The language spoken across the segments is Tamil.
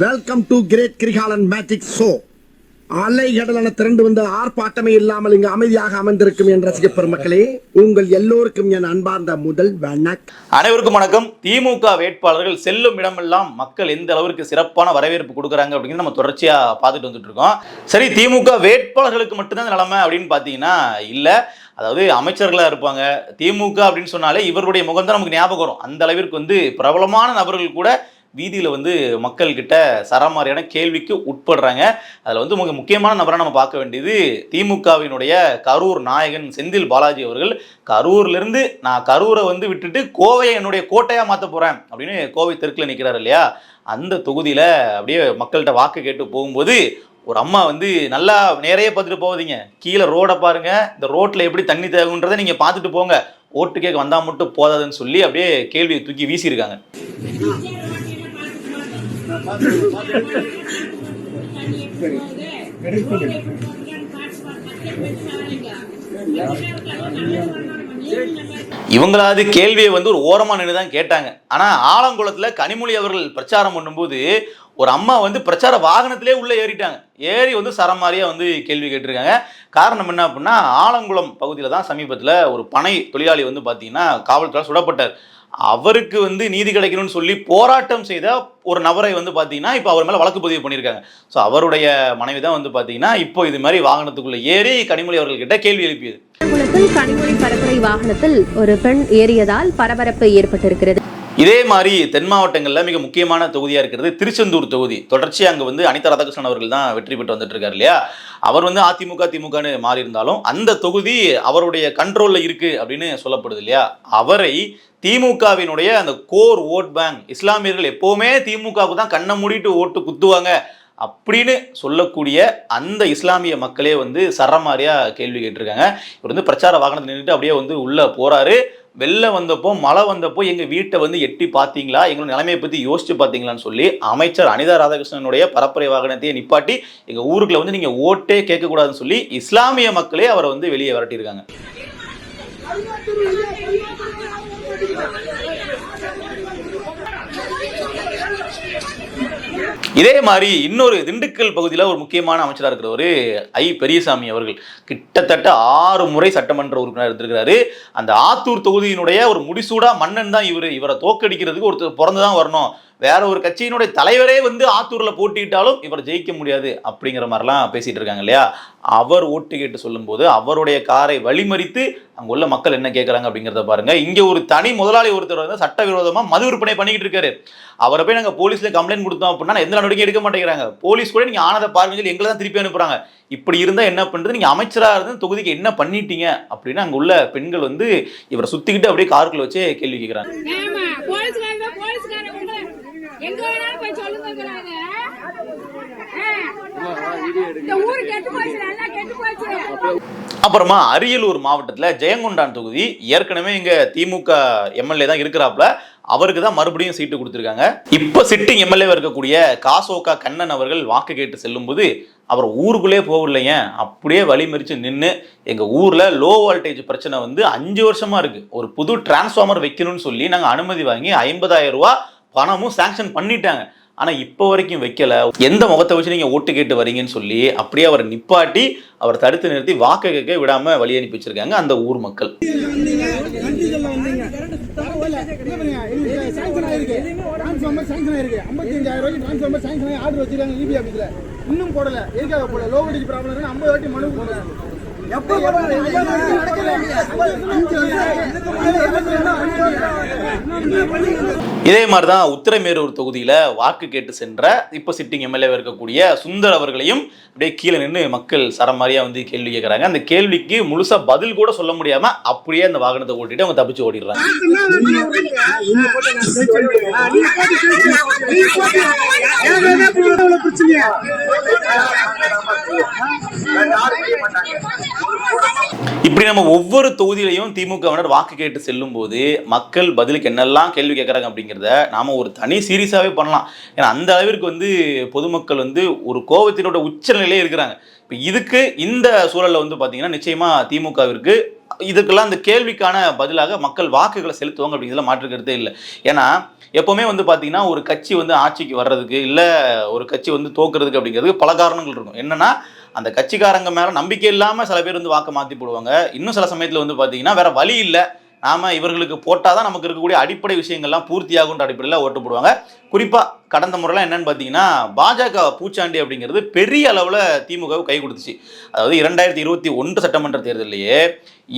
Welcome to great Kirikalan magic show. அலைகடலான திரண்டு வந்த ஆர்ப்பாட்டமே இல்லாமல் இங்கு அமைதியாக அமர்ந்திருக்கும் என் ரசிக பெருமக்களே, உங்கள் எல்லோருக்கும் என் அன்பார்ந்த முதல் வணக்கம். அனைவருக்கும் வணக்கம். திமுக வேட்பாளர்கள் செல்லும் இடமெல்லாம் மக்கள் எந்த அளவிற்கு சிறப்பான வரவேற்பு கொடுக்குறாங்க அப்படிங்கிறது நம்ம தொடர்ச்சியா பார்த்துட்டு வந்துட்டு இருக்கோம். சரி, திமுக வேட்பாளர்களுக்கு மட்டும்தான் நிலைமை அப்படின்னு பார்த்தீங்கன்னா இல்லை. அதாவது அமைச்சர்களாக இருப்பாங்க. திமுக அப்படின்னு சொன்னாலே இவருடைய முகம் தான் நமக்கு ஞாபகம் வரும். அந்த அளவிற்கு பிரபலமான நபர்கள் கூட வீதியில் மக்கள்கிட்ட சரமாரியான கேள்விக்கு உட்படுறாங்க. அதில் மிக முக்கியமான நபராக நம்ம பார்க்க வேண்டியது திமுகவினுடைய கரூர் நாயகன் செந்தில் பாலாஜி அவர்கள். கரூர்லேருந்து நான் கரூரை விட்டுட்டு கோவையை என்னுடைய கோட்டையாக மாற்ற போகிறேன் அப்படின்னு கோவை தெற்கில் நிற்கிறார் இல்லையா. அந்த தொகுதியில் அப்படியே மக்கள்கிட்ட வாக்கு கேட்டு போகும்போது ஒரு அம்மா நல்லா நேரையே பார்த்துட்டு போவதீங்க, கீழே ரோடை பாருங்க, இந்த ரோட்டில் எப்படி தண்ணி தேவைன்றதை நீங்கள் பார்த்துட்டு போங்க, ஓட்டு கேட்க வந்தால் மட்டும் போதாதுன்னு சொல்லி அப்படியே கேள்வியை தூக்கி வீசியிருக்காங்க. இவங்களாவது கேள்வியை ஒரு ஓரமா நின்று தான் கேட்டாங்க. ஆனா ஆலங்குளத்துல கனிமொழி அவர்கள் பிரச்சாரம் பண்ணும்போது ஒரு அம்மா பிரச்சார வாகனத்திலே உள்ள ஏறிட்டாங்க. ஏறி சரமாரியா கேள்வி கேட்டிருக்காங்க. காரணம் என்ன அப்படின்னா, ஆலங்குளம் பகுதியில் தான் சமீபத்தில் ஒரு பனை தொழிலாளி பார்த்தீங்கன்னா காவல்துறையால் சுடப்பட்டார். அவருக்கு நீதி கிடைக்கணும்னு சொல்லி போராட்டம் செய்த ஒரு நபரை பார்த்தீங்கன்னா இப்போ அவர் மேலே வழக்கு பதிவு பண்ணியிருக்காங்க. ஸோ அவருடைய மனைவி தான் பார்த்தீங்கன்னா இப்போ இது மாதிரி வாகனத்துக்குள்ள ஏறி கனிமொழி அவர்கள்கிட்ட கேள்வி எழுப்பியது. கனிமொழி பரப்புரை வாகனத்தில் ஒரு பெண் ஏறியதால் பரபரப்பு ஏற்பட்டிருக்கிறது. இதே மாதிரி தென் மாவட்டங்களில் மிக முக்கியமான தொகுதியாக இருக்கிறது திருச்செந்தூர் தொகுதி. தொடர்ச்சியாக அங்கே அனிதா ராதாகிருஷ்ணன் அவர்கள் தான் வெற்றி பெற்று வந்துட்டு இருக்காரு இல்லையா. அவர் அதிமுக திமுகன்னு மாறி இருந்தாலும் அந்த தொகுதி அவருடைய கண்ட்ரோலில் இருக்கு அப்படின்னு சொல்லப்படுது இல்லையா. அவரை திமுகவினுடைய அந்த கோர் ஓட் பேங்க், இஸ்லாமியர்கள் எப்போவுமே திமுகவுக்கு தான் கண்ணை மூடிட்டு ஓட்டு குத்துவாங்க அப்படின்னு சொல்லக்கூடிய அந்த இஸ்லாமிய மக்களே சரமாரியா கேள்வி கேட்டிருக்காங்க. இவர் பிரச்சார வாகனத்தில் நின்றுட்டு அப்படியே உள்ள போறாரு. வெள்ளம் வந்தப்போ மழை வந்தப்போ எங்கள் வீட்டை எட்டி பார்த்தீங்களா, எங்களோட நிலைமையை பற்றி யோசிச்சு பார்த்தீங்களான்னு சொல்லி அமைச்சர் அனிதா ராதாகிருஷ்ணனுடைய பரப்புரை வாகனத்தையே நிப்பாட்டி எங்கள் ஊருக்குள்ள நீங்கள் ஓட்டே கேட்கக்கூடாதுன்னு சொல்லி இஸ்லாமிய மக்களே அவரை வெளியே விரட்டியிருக்காங்க. இதே மாதிரி இன்னொரு திண்டுக்கல் பகுதியில் ஒரு முக்கியமான அமைச்சராக இருக்கிறவர் பெரியசாமி அவர்கள் கிட்டத்தட்ட 6 முறை சட்டமன்ற உறுப்பினர் இருந்திருக்கிறாரு. அந்த ஆத்தூர் தொகுதியினுடைய ஒரு முடிசூடா மன்னன் தான் இவரை தோக்கடிக்கிறதுக்கு ஒருத்தர் பிறந்துதான் வரணும். வேற ஒரு கட்சியினுடைய தலைவரே ஆத்தூர்ல போட்டிட்டாலும் இவர் ஜெயிக்க முடியாது அப்படிங்கிற மாதிரிலாம் பேசிட்டு இருக்காங்க இல்லையா. அவர் ஓட்டு கேட்டு சொல்லும் போது அவருடைய காரை வழிமறித்து அங்க உள்ள மக்கள் என்ன கேட்கறாங்க அப்படிங்கிறத பாருங்க. இங்க ஒரு தனி முதலாளி ஒருத்தர் சட்டவிரோதமா மது விற்பனை பண்ணிக்கிட்டு இருக்காரு. அவரை போய் நாங்க போலீஸ்ல கம்ப்ளைண்ட் கொடுத்தோம் அப்படின்னா எந்த நடவடிக்கை எடுக்க மாட்டேங்கிறாங்க. போலீஸ் கூட நீங்க ஆனதை பாருங்க சொல்லி எங்களை தான் திருப்பி அனுப்புறாங்க. இப்படி இருந்தா என்ன பண்றது, நீங்க அமைச்சரா இருந்து தொகுதிக்கு என்ன பண்ணிட்டீங்க அப்படின்னு அங்க உள்ள பெண்கள் இவரை சுத்திக்கிட்டு அப்படியே காருக்குள்ள வச்சு கேள்வி கேட்கிறாங்க. அப்புறமா அரியலூர் மாவட்டத்தில் ஜெயங்கொண்டான் தொகுதி ஏற்கனவே இங்க திமுக எம்எல்ஏ தான் இருக்கிறாப்ல, அவருக்கு தான் மறுபடியும் சீட்டு கொடுத்துருக்காங்க. இப்போ சிட்டிங் எம்எல்ஏ இருக்கக்கூடிய காசோகா கண்ணன் அவர்கள் வாக்கு கேட்டு செல்லும் போது அவர் ஊருக்குள்ளே போகலைங்க, அப்படியே வழிமறிச்சு நின்று எங்கள் ஊரில் லோ வோல்டேஜ் பிரச்சனை 5 வருஷமா இருக்கு, ஒரு புது டிரான்ஸ்ஃபார்மர் வைக்கணும்னு சொல்லி நாங்கள் அனுமதி வாங்கி 50,000 ரூபாய் பணமும் சாங்ஷன் பண்ணிட்டாங்க, ஆனால் இப்போ வரைக்கும் வைக்கல, எந்த முகத்தை வச்சு நீங்கள் ஓட்டு கேட்டு வரீங்கன்னு சொல்லி அப்படியே அவரை நிப்பாட்டி அவர் தடுத்து நிறுத்தி வாக்கு கேட்க விடாம வழி அனுப்பி வச்சிருக்காங்க அந்த ஊர் மக்கள். இன்னும் போடல, எதுக்காக போடல, லோ வோல்டேஜ் ப்ராப்ளம் 50 வாட்டி மனு போடுறாங்க. இதே மாதிரிதான் உத்திரமேரூர் தொகுதியில வாக்கு கேட்டு சென்ற இப்ப சிட்டிங் எம்எல்ஏ இருக்கக்கூடிய சுந்தர் அவர்களையும் அப்படியே கீழே நின்று மக்கள் சரமாரியா கேள்வி கேட்கறாங்க. அந்த கேள்விக்கு முழுசா பதில் கூட சொல்ல முடியாம அப்படியே அந்த வாகனத்தை ஓட்டிட்டு அவங்க தப்பிச்சு ஓடிடுறாங்க. இப்படி நம்ம ஒவ்வொரு தொகுதியிலையும் திமுகவினர் வாக்கு கேட்டு செல்லும் போது மக்கள் பதிலுக்கு என்னெல்லாம் கேள்வி கேட்கறாங்க அப்படிங்கிறத நாம ஒரு தனி சீரியஸாவே பண்ணலாம். ஏன்னா அந்த அளவிற்கு பொதுமக்கள் ஒரு கோபத்தினோட உச்ச நிலையிலே இருக்கிறாங்க. இப்போ இதுக்கு இந்த சூழல்ல பார்த்தீங்கன்னா நிச்சயமா திமுகவிற்கு இதுக்கெல்லாம் இந்த கேள்விக்கான பதிலாக மக்கள் வாக்குகளை செலுத்துவாங்க அப்படிங்கிறதுல மாற்றுக்கிறதே இல்லை. ஏன்னா எப்பவுமே வந்து பார்த்தீங்கன்னா ஒரு கட்சி வந்து ஆட்சிக்கு வர்றதுக்கு இல்லை ஒரு கட்சி வந்து தோக்குறதுக்கு அப்படிங்கிறதுக்கு பல காரணங்கள் இருக்கும். என்னன்னா அந்த கட்சிக்காரங்க மேலே நம்பிக்கை இல்லாமல் சில பேர் வந்து வாக்கு மாற்றி போடுவாங்க. இன்னும் சில சமயத்தில் வந்து பார்த்தீங்கன்னா வேற வழி இல்லை, நாம இவர்களுக்கு போட்டால் தான் நமக்கு இருக்கக்கூடிய அடிப்படை விஷயங்கள்லாம் பூர்த்தியாகுன்ற அடிப்படையில் ஓட்டு போடுவாங்க. குறிப்பாக கடந்த முறைலாம் என்னன்னு பார்த்தீங்கன்னா பாஜக பூச்சாண்டி அப்படிங்கிறது பெரிய அளவில் திமுக கை கொடுத்துச்சு. அதாவது 2021 சட்டமன்ற தேர்தலிலேயே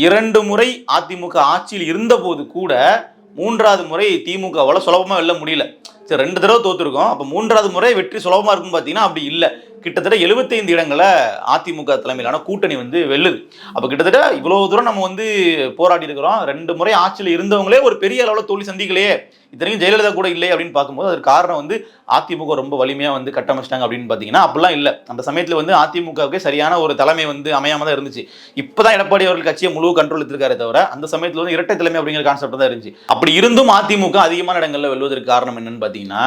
2 முறை அதிமுக ஆட்சியில் இருந்தபோது கூட 3வது முறை திமுக அவ்வளோ சுலபமாக வெல்ல முடியல. சரி 2 தடவை தோத்துருக்கோம், அப்போ 3வது முறை வெற்றி சுலபமாக இருக்குன்னு பார்த்தீங்கன்னா அப்படி இல்லை. கிட்டத்தட்ட 75 இடங்களை அதிமுக தலைமையிலான கூட்டணி வந்து வெல்லுது. அப்போ கிட்டத்தட்ட இவ்வளோ தூரம் நம்ம வந்து போராடி இருக்கிறோம். 2 முறை ஆட்சியில் இருந்தவங்களே ஒரு பெரிய அளவில் தோல்வி சந்திக்கலையே, இத்தனைக்கும் ஜெயலலிதா கூட இல்லை அப்படின்னு பார்க்கும்போது அதுக்கு காரணம் வந்து அதிமுக ரொம்ப வலிமையாக வந்து கட்டமைச்சிட்டாங்க அப்படின்னு பார்த்தீங்கன்னா அப்படிலாம் இல்லை. அந்த சமயத்தில் வந்து அதிமுகவுக்கு சரியான ஒரு தலைமை வந்து அமையாம தான் இருந்துச்சு. இப்போதான் எடப்பாடி அவர்கள் கட்சியை முழு கண்ட்ரோல் எடுத்திருக்காரே தவிர அந்த சமயத்தில் வந்து இரட்டை தலைமை அப்படிங்கிற கான்செப்ட் தான் இருந்துச்சு. அப்படி இருந்தும் அதிமுக அதிகமான இடங்களில் வெல்வதற்கு காரணம் என்னன்னு பார்த்தீங்கன்னா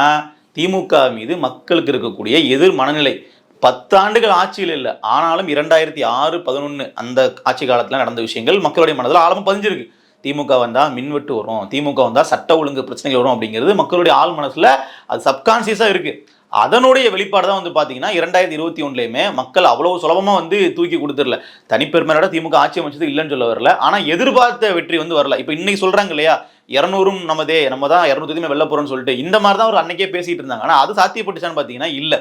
திமுக மீது மக்களுக்கு இருக்கக்கூடிய எதிர் மனநிலை. 10 ஆண்டுகள் ஆட்சியில் இல்லை, ஆனாலும் 2006-11 அந்த ஆட்சி காலத்தில் நடந்த விஷயங்கள் மக்களுடைய மனதில் ஆழமாக பதிஞ்சிருக்கு. திமுக வந்தால் மின்வெட்டு வரும், திமுக வந்தால் சட்ட ஒழுங்கு பிரச்சனைகள் வரும் அப்படிங்கிறது மக்களுடைய ஆள் மனசில் அது சப்கான்சியஸாக இருக்குது. அதனுடைய வெளிப்பாடு தான் வந்து பார்த்தீங்கன்னா 2021லையுமே மக்கள் அவ்வளோ சுலபமாக வந்து தூக்கி கொடுத்துடல. தனிப்பெருமையோட திமுக ஆட்சி அமைச்சது இல்லைன்னு சொல்ல வரல, ஆனால் எதிர்பார்த்த வெற்றி வந்து வரல. இப்போ இன்னைக்கு சொல்கிறாங்க இல்லையா 200 நமதே, நம்ம தான் 200 வெல்ல போகிறோம்னு சொல்லிட்டு இந்த மாதிரி தான் ஒரு அன்னைக்கே பேசிகிட்டு இருந்தாங்க. ஆனால் அது சாத்தியப்பட்டுச்சான்னு பார்த்தீங்கன்னா இல்லை.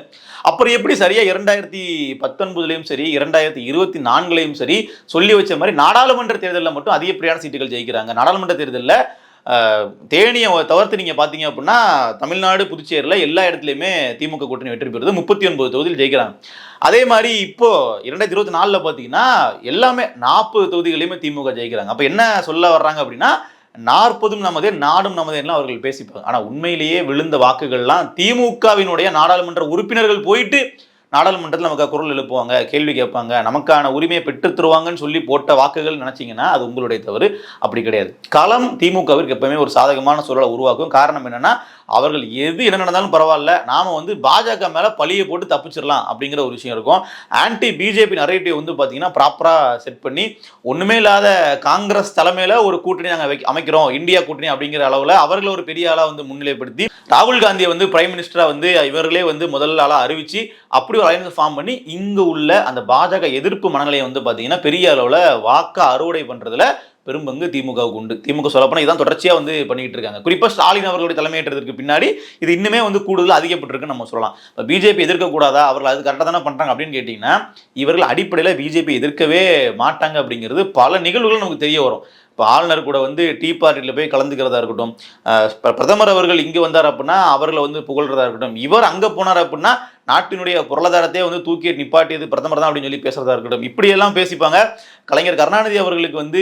அப்புறம் எப்படி சரியாக 2019லையும் சரி 2024லையும் சரி சொல்லி வச்ச மாதிரி நாடாளுமன்ற தேர்தலில் மட்டும் அதிகப்படியான சீட்டுகள் ஜெயிக்கிறாங்க. நாடாளுமன்ற தேர்தலில் தேனியை தவிர்த்து நீங்கள் பார்த்தீங்க அப்படின்னா தமிழ்நாடு புதுச்சேரியில் எல்லா இடத்துலையுமே திமுக கூட்டணி வெற்றி பெறுது, 39 தொகுதியில் ஜெயிக்கிறாங்க. அதே மாதிரி இப்போ 2024 பார்த்தீங்கன்னா எல்லாமே 40 தொகுதிகளையுமே திமுக ஜெயிக்கிறாங்க. அப்போ என்ன சொல்ல வர்றாங்க அப்படின்னா 40 நமதே நாடும் நமதேலாம் அவர்கள் பேசிப்பாங்க. ஆனால் உண்மையிலேயே விழுந்த வாக்குகள்லாம் திமுகவினுடைய நாடாளுமன்ற உறுப்பினர்கள் போயிட்டு நாடாளுமன்றத்தில் நமக்கு குரல் எழுப்புவாங்க, கேள்வி கேட்பாங்க, நமக்கான உரிமையை பெற்றுத் தருவாங்கன்னு சொல்லி போட்ட வாக்குகள் நினைச்சிங்கன்னா அது உங்களுடைய தவறு. அப்படி கிடையாது. களம் திமுகவிற்கு எப்பவுமே ஒரு சாதகமான சூழலை உருவாக்கும். காரணம் என்னன்னா அவர்கள் எது என்ன நடந்தாலும் பரவாயில்ல, நாம வந்து பாஜக மேல பழியை போட்டு தப்பிச்சிடலாம் அப்படிங்கிற ஒரு விஷயம் இருக்கும். ஆன்டி பிஜேபி நரேட்டிவ் வந்து பாத்தீங்கன்னா ப்ராப்பரா செட் பண்ணி ஒண்ணுமே இல்லாத காங்கிரஸ் தலைமையில ஒரு கூட்டணி நாங்கள் அமைக்கிறோம், இந்தியா கூட்டணி அப்படிங்கிற அளவுல அவர்களை ஒரு பெரிய ஆளா வந்து முன்னிலைப்படுத்தி ராகுல் காந்தியை வந்து பிரைம் மினிஸ்டரா வந்து இவர்களே வந்து முதல் ஆளா அறிவிச்சு அப்படி ஒரு அலையன்ஸ் ஃபார்ம் பண்ணி இங்கு உள்ள அந்த பாஜக எதிர்ப்பு மனநிலையை வந்து பாத்தீங்கன்னா பெரிய அளவுல வாக்க அறுவடை பண்றதுல பெரும்பங்கு திமுகவுக்கு உண்டு. திமுக சொல்லப்போனால் இதான் தொடர்ச்சியாக வந்து பண்ணிட்டு இருக்காங்க. குறிப்பாக ஸ்டாலின் அவர்களுடைய தலைமையேற்றதுக்கு பின்னாடி இது இன்னுமே வந்து கூடுதல் அதிகப்பட்டிருக்குன்னு நம்ம சொல்லலாம். இப்போ பிஜேபி எதிர்க்கக்கூடாதா, அவர்கள் அது கரெக்டாக தானே பண்ணுறாங்க அப்படின்னு கேட்டிங்கன்னா இவர்கள் அடிப்படையில் பிஜேபி எதிர்க்கவே மாட்டாங்க அப்படிங்கிறது பல நிகழ்வுகள் நமக்கு தெரிய வரும். இப்போ ஆளுநர் கூட வந்து டீ பார்ட்டியில் போய் கலந்துக்கிறதா இருக்கட்டும், பிரதமர் அவர்கள் இங்கே வந்தார் அப்படின்னா அவர்களை வந்து புகழ்றதா இருக்கட்டும், இவர் அங்கே போனார் அப்படின்னா நாட்டினுடைய பொருளாதாரத்தையே வந்து தூக்கி நிப்பாட்டியது பிரதமர் தான் அப்படின்னு சொல்லி பேசுறதா இருக்கட்டும், இப்படியெல்லாம் பேசிப்பாங்க. கலைஞர் கருணாநிதி அவர்களுக்கு வந்து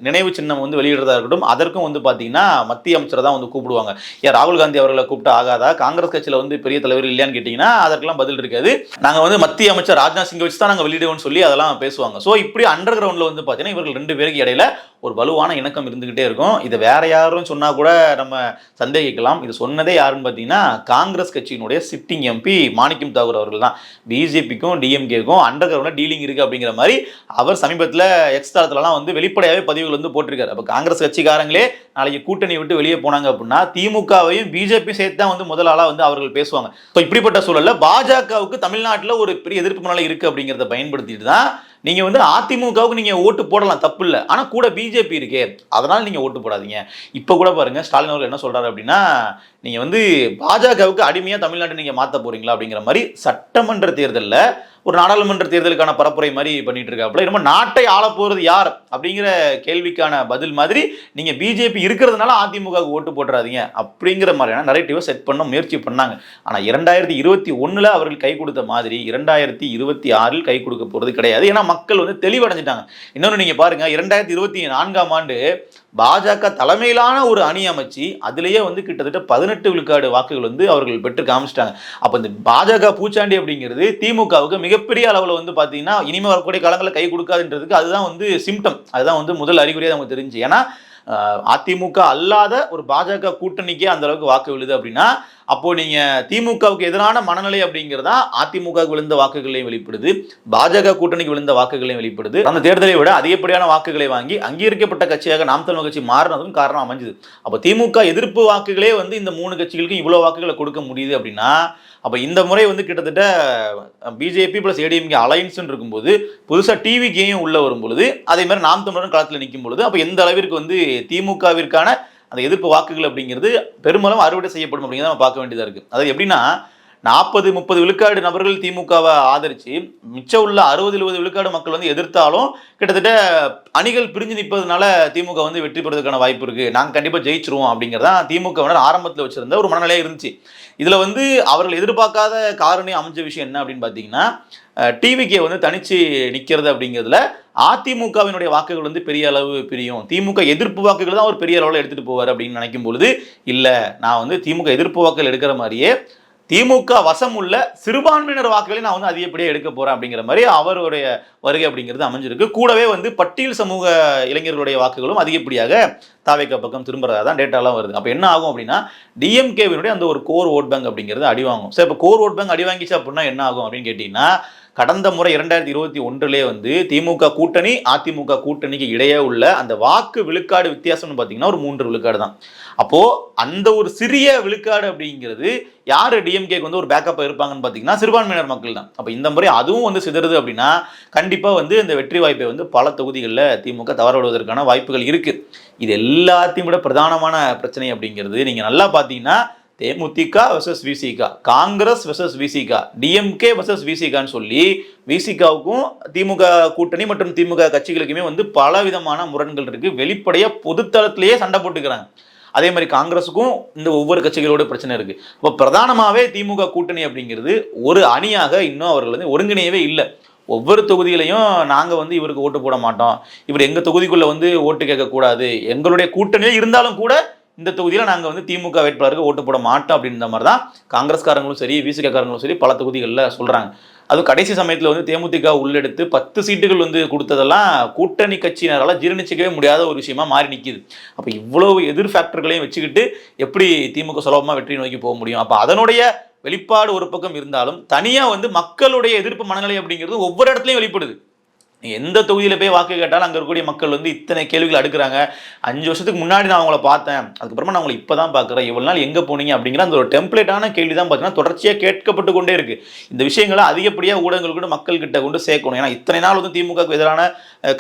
நினைவு சின்னம் வந்து வெளியிடுறதா இருக்கட்டும், அதற்கும் வந்து பார்த்தீங்கன்னா மத்திய அமைச்சரை தான் வந்து கூப்பிடுவாங்க. ஏன் ராகுல் காந்தி அவர்களை கூப்பிட்டு ஆகாதா, காங்கிரஸ் கட்சியில் வந்து பெரிய தலைவர் இல்லையான்னு கேட்டிங்கன்னா அதற்கெல்லாம் பதில் இருக்காது. நாங்கள் வந்து மத்திய அமைச்சர் ராஜ்நாத் சிங்கை வச்சு தான் நாங்கள் வெளியிடுவோம்னு சொல்லி அதெல்லாம் பேசுவாங்க. ஸோ இப்படி அண்டர் கிரவுண்டில் வந்து பார்த்தீங்கன்னா இவர்கள் 2 பேருக்கு இடையில ஒரு வலுவான இணக்கம் இருந்துகிட்டே இருக்கும். இதை வேற யாரும் சொன்னா கூட நம்ம சந்தேகிக்கலாம். இது சொன்னதே யாருன்னு பார்த்தீங்கன்னா காங்கிரஸ் கட்சியினுடைய சிட்டிங் எம்பி மாணிக்கம் தாகூர் அவர்கள் தான். பிஜேபிக்கும் டிஎம்கேக்கும் அண்டர் கிரவுண்டில் டீலிங் இருக்கு அப்படிங்கிற மாதிரி அவர் சமீபத்தில் எக்ஸ் தளத்துலலாம் வந்து வெளிப்படையாகவே பதிவுகள் வந்து போட்டிருக்காரு. அப்போ காங்கிரஸ் கட்சிக்காரங்களே நாளைக்கு கூட்டணி விட்டு வெளியே போனாங்க அப்படின்னா திமுகவையும் பிஜேபி சேர்த்து தான் வந்து முதல் ஆளாக வந்து அவர்கள் பேசுவாங்க. ஸோ இப்படிப்பட்ட சூழலில் பாஜகவுக்கு தமிழ்நாட்டில் ஒரு பெரிய எதிர்ப்பு மனநிலை இருக்கு அப்படிங்கிறத பயன்படுத்திட்டு தான் நீங்க வந்து அதிமுகவுக்கு நீங்க ஓட்டு போடலாம், தப்பு இல்லை. ஆனா கூட பிஜேபி இருக்கே, அதனால நீங்க ஓட்டு போடாதீங்க. இப்ப கூட பாருங்க ஸ்டாலின் அவர்கள் என்ன சொல்றாரு அப்படின்னா நீங்க வந்து பாஜகவுக்கு அடிமையா தமிழ்நாட்டை நீங்க மாத்த போறீங்களா அப்படிங்கிற மாதிரி சட்டமன்ற தேர்தலில் ஒரு நாடாளுமன்ற தேர்தலுக்கான பரப்புரை மாதிரி பண்ணிட்டு இருக்காப்புல. ரொம்ப நாட்டை ஆள போறது யார் அப்படிங்கிற கேள்விக்கான பதில் மாதிரி நீங்க பிஜேபி இருக்கிறதுனால அதிமுகவுக்கு ஓட்டு போட்டுறாதீங்க அப்படிங்கிற மாதிரியான நரேட்டிவை செட் பண்ண முயற்சி பண்ணாங்க. ஆனா 2021 அவர்கள் கை கொடுத்த மாதிரி 2026 கை கொடுக்க போறது கிடையாது. ஏன்னா மக்கள் வந்து தெளிவடைஞ்சிட்டாங்க. இன்னொன்று நீங்க பாருங்க, 2024ஆம் ஆண்டு பாஜக தலைமையிலான ஒரு அணி அமைச்சு அதிலேயே வந்து கிட்டத்தட்ட 18 விழுக்காடு வாக்குகள் வந்து அவர்கள் பெற்று காமிச்சிட்டாங்க. அப்போ இந்த பாஜக பூச்சாண்டி அப்படிங்கிறது திமுகவுக்கு மிகப்பெரிய அளவில் வந்து பார்த்தீங்கன்னா இனிமேல் வரக்கூடிய காலங்களில் கை கொடுக்காதுன்றதுக்கு அதுதான் வந்து சிம்டம், அதுதான் வந்து முதல் அறிகுறியாக நமக்கு தெரிஞ்சு. ஏன்னா அதிமுக அல்லாத ஒரு பாஜக கூட்டணிக்கே அந்த அளவுக்கு வாக்கு விழுது அப்படின்னா அப்போ நீங்க திமுகவுக்கு எதிரான மனநிலை அப்படிங்கிறதா அதிமுக விழுந்த வாக்குகளையும் வெளிப்படுது, பாஜக கூட்டணிக்கு விழுந்த வாக்குகளையும் வெளிப்படுது. அந்த தேர்தலை விட அதிகப்படியான வாக்குகளை வாங்கி அங்கீகரிக்கப்பட்ட கட்சியாக நாம் தமிழர் கட்சி மாறினதும் காரணம் அமைஞ்சது. அப்போ திமுக எதிர்ப்பு வாக்குகளே வந்து இந்த 3 கட்சிகளுக்கு இவ்வளவு வாக்குகளை கொடுக்க முடியுது அப்படின்னா, அப்போ இந்த முறை வந்து கிட்டத்தட்ட பிஜேபி பிளஸ் ஏடிஎம்கே அலையன்ஸ் இருக்கும்போது புதுசாக டிவிகேயும் உள்ள வரும் பொழுது, அதே மாதிரி நாம் தமிழரும் களத்தில் நிற்கும் பொழுது, அப்போ எந்த அளவிற்கு வந்து திமுகவிற்கான அந்த எதிர்ப்பு வாக்குகள் அப்படிங்கிறது பெரும்பாலும் அறுவடை செய்யப்படும் அப்படிங்கிறத நம்ம பார்க்க வேண்டியதாக இருக்குது. அதாவது எப்படின்னா 40-30 விழுக்காடு நபர்கள் திமுகவை ஆதரிச்சு மிச்சம் உள்ள 60-70 விழுக்காடு மக்கள் வந்து எதிர்த்தாலும் கிட்டத்தட்ட அணிகள் பிரிஞ்சு நிற்பதுனால திமுக வந்து வெற்றி பெறுவதற்கான வாய்ப்பு இருக்கு, நாங்கள் கண்டிப்பாக ஜெயிச்சிருவோம் அப்படிங்கிறதான் திமுகவினர் ஆரம்பத்தில் வச்சிருந்த ஒரு மனநிலையாக இருந்துச்சு. இதில் வந்து அவர்கள் எதிர்பார்க்காத காரணி அமைஞ்ச விஷயம் என்ன அப்படின்னு பார்த்தீங்கன்னா, டிவிகே வந்து தனிச்சு நிற்கிறது அப்படிங்கிறதுல அதிமுகவினுடைய வாக்குகள் வந்து பெரிய அளவு பிரியும், திமுக எதிர்ப்பு வாக்குகள் தான் ஒரு பெரிய அளவில் எடுத்துகிட்டு போவார் அப்படின்னு நினைக்கும் பொழுது, இல்லை நான் வந்து திமுக எதிர்ப்பு வாக்குகள் எடுக்கிற மாதிரியே திமுக வசம் உள்ள சிறுபான்மையினர் வாக்குகளை நான் வந்து அதிகப்படியாக எடுக்க போறேன் அப்படிங்கிற மாதிரி அவருடைய வருகை அப்படிங்கிறது அமைஞ்சிருக்கு. கூடவே வந்து பட்டியல் சமூக இளைஞர்களுடைய வாக்குகளும் அதிகப்படியாக தாவேக பக்கம் திரும்புறதா தான் டேட்டாலாம் வருது. அப்போ என்ன ஆகும் அப்படின்னா, டிஎம்கேவினுடைய அந்த ஒரு கோர் ஓட் பேங்க் அப்படிங்கிறது அடி வாங்கும். ஸோ இப்போ கோர் ஓட் பேங்க் அடி வாங்கிச்சு அப்படின்னா என்ன ஆகும் அப்படின்னு கேட்டிங்கன்னா, கடந்த முறை 2021 வந்து திமுக கூட்டணி அதிமுக கூட்டணிக்கு இடையே உள்ள அந்த வாக்கு விழுக்காடு வித்தியாசம்னு பார்த்தீங்கன்னா ஒரு 3 விழுக்காடு தான். அப்போ அந்த ஒரு சிறிய விழுக்காடு அப்படிங்கிறது யார் டிஎம்கேக்கு வந்து ஒரு பேக்கப்பாக இருப்பாங்கன்னு பார்த்தீங்கன்னா சிறுபான்மையினர் மக்கள் தான். அப்போ இந்த முறை அதுவும் வந்து சிதறுது அப்படின்னா கண்டிப்பாக வந்து இந்த வெற்றி வாய்ப்பை வந்து பல தொகுதிகளில் திமுக தவறவிடுவதற்கான வாய்ப்புகள் இருக்குது. இது எல்லாத்தையும் விட பிரதானமான பிரச்சனை அப்படிங்கிறது நீங்கள் நல்லா பார்த்தீங்கன்னா தேமுதிக வெர்சஸ் விசிக, காங்கிரஸ் வெர்சஸ் விசிக, டிஎம்கே வெர்சஸ் விசிகான்னு சொல்லி விசிகாவுக்கும் திமுக கூட்டணி மற்றும் திமுக கட்சிகளுக்குமே வந்து பல விதமான முரண்கள் இருக்கு. வெளிப்படையாக பொதுத்தளத்திலேயே சண்டை போட்டுக்கிறாங்க. அதே மாதிரி காங்கிரஸுக்கும் இந்த ஒவ்வொரு கட்சிகளோட பிரச்சனை இருக்கு. இப்போ பிரதானமாகவே திமுக கூட்டணி அப்படிங்கிறது ஒரு அணியாக இன்னும் அவர்கள் வந்து ஒருங்கிணையவே இல்லை. ஒவ்வொரு தொகுதியிலையும் நாங்கள் வந்து இவருக்கு ஓட்டு போட மாட்டோம், இவர் எங்கள் தொகுதிக்குள்ளே வந்து ஓட்டு கேட்கக்கூடாது, எங்களுடைய கூட்டணியில் இருந்தாலும் கூட இந்த தொகுதியில் நாங்கள் வந்து திமுக வேட்பாளருக்கு ஓட்டு போட மாட்டோம் அப்படின்ற மாதிரி தான் காங்கிரஸ்காரங்களும் சரி விசிகாரங்களும் சரி பல தொகுதிகளில் சொல்கிறாங்க. அதுவும் கடைசி சமயத்தில் வந்து தேமுதிக உள்ளெடுத்து 10 சீட்டுகள் வந்து கொடுத்ததெல்லாம் கூட்டணி கட்சியினரால் ஜீரணிச்சிக்கவே முடியாத ஒரு விஷயமா மாறி நிற்கிது. அப்போ இவ்வளவு எதிர் ஃபேக்டர்களையும் வச்சுக்கிட்டு எப்படி திமுக சுலபமாக வெற்றி நோக்கி போக முடியும்? அப்போ அதனுடைய வெளிப்பாடு ஒரு பக்கம் இருந்தாலும் தனியாக வந்து மக்களுடைய எதிர்ப்பு மனநிலை அப்படிங்கிறது ஒவ்வொரு இடத்துலையும் வெளிப்படுது. எந்த தொகுதியில் போய் வாக்கு கேட்டாலும் அங்கே இருக்கக்கூடிய மக்கள் வந்து இத்தனை கேள்விகள் அடுக்கிறாங்க. 5 வருஷத்துக்கு முன்னாடி நான் அவங்கள பார்த்தேன், அதுக்கப்புறமா நான் அவங்களை இப்போ தான் பார்க்குறேன், இவ்வளோ நாள் எங்கே போனீங்க அப்படிங்கிற அந்த ஒரு டெம்ப்ளேட்டான கேள்வி தான் பார்த்தீங்கன்னா தொடர்ச்சியாக கேட்கப்பட்டு கொண்டே இருக்குது. இந்த விஷயங்களை அதிகப்படியாக ஊடகங்கள் கூட மக்கள்கிட்ட கொண்டு சேர்க்கணும். ஏன்னா இத்தனை நாள் வந்து திமுகவுக்கு எதிரான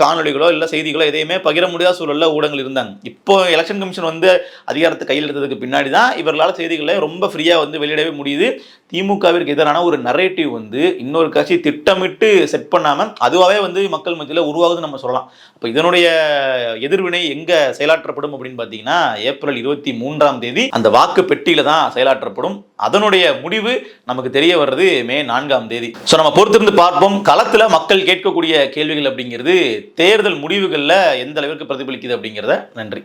காணொலிகளோ இல்லை செய்திகளோ எதையுமே பகிர முடியாத சூழலில் ஊடகங்கள் இருந்தாங்க. இப்போ எலெக்ஷன் கமிஷன் வந்து அதிகாரத்தை கையில் எடுத்ததுக்கு பின்னாடி தான் இவர்களால் செய்திகளை ரொம்ப ஃப்ரீயாக வந்து வெளியிடவே முடியுது. திமுகவிற்கு எதிரான ஒரு நரேட்டிவ் வந்து இன்னொரு கட்சி திட்டமிட்டு செட் பண்ணாமல் அதுவாகவே வந்து மக்கள் மத்தியில் உருவாகுதுன்னு நம்ம சொல்லலாம். அப்போ இதனுடைய எதிர்வினை எங்கே செயலாற்றப்படும் அப்படின்னு பார்த்தீங்கன்னா ஏப்ரல் 23 அந்த வாக்கு பெட்டியில தான் செயலாற்றப்படும். அதனுடைய முடிவு நமக்கு தெரிய வர்றது மே 4. ஸோ நம்ம பொறுத்திருந்து பார்ப்போம். களத்தில் மக்கள் கேட்கக்கூடிய கேள்விகள் அப்படிங்கிறது தேர்தல் முடிவுகளில் எந்த அளவிற்கு பிரதிபலிக்குது அப்படிங்கிறத. நன்றி.